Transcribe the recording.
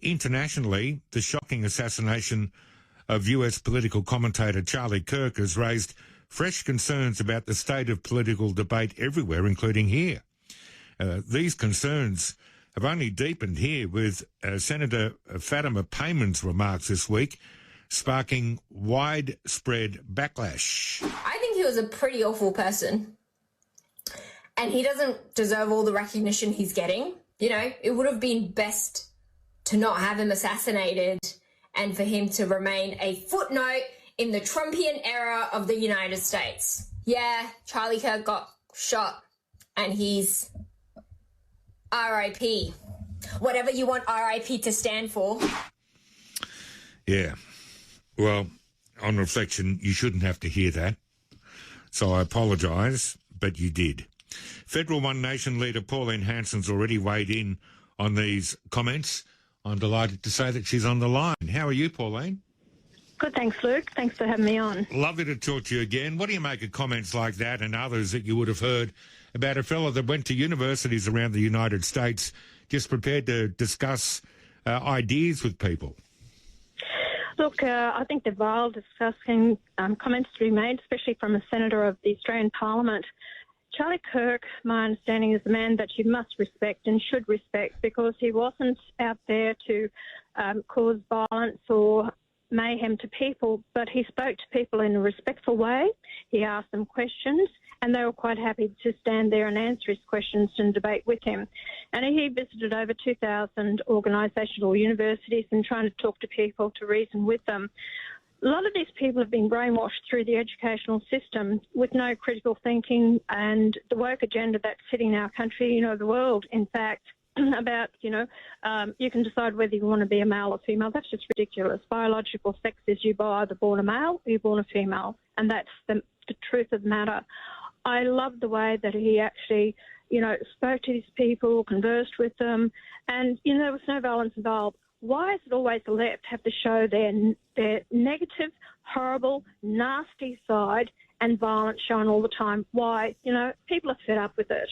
Internationally, the shocking assassination of US political commentator Charlie Kirk has raised fresh concerns about the state of political debate everywhere, including here. These concerns have only deepened here with Senator Fatima Payman's remarks this week, sparking widespread backlash. I think he was a pretty awful person, and he doesn't deserve all the recognition he's getting. You know, it would have been best to not have him assassinated and for him to remain a footnote in the Trumpian era of the United States. Yeah, Charlie Kirk got shot and he's RIP. Whatever you want RIP to stand for. Yeah. Well, on reflection, you shouldn't have to hear that. So I apologise, but you did. Federal One Nation leader Pauline Hanson's already weighed in on these comments. I'm delighted to say that she's on the line. How are you, Pauline? Good, thanks, Luke. Thanks for having me on. Lovely to talk to you again. What do you make of comments like that and others that you would have heard about a fellow that went to universities around the United States, just prepared to discuss ideas with people? Look, I think they're vile, disgusting comments to be made, especially from a senator of the Australian Parliament. Charlie Kirk, my understanding, is a man that you must respect and should respect, because he wasn't out there to cause violence or mayhem to people, but he spoke to people in a respectful way. He asked them questions, and they were quite happy to stand there and answer his questions and debate with him. And he visited over 2,000 organisations or universities and trying to talk to people, to reason with them. A lot of these people have been brainwashed through the educational system with no critical thinking, and the woke agenda that's hitting our country, the world, in fact, about, you can decide whether you want to be a male or female. That's just ridiculous. Biological sex is you're either born a male or you're born a female, and that's the truth of the matter. I love the way that he actually, spoke to these people, conversed with them, and, there was no violence involved. Why is it always the left have to show their negative, horrible, nasty side and violence shown all the time? Why? People are fed up with it.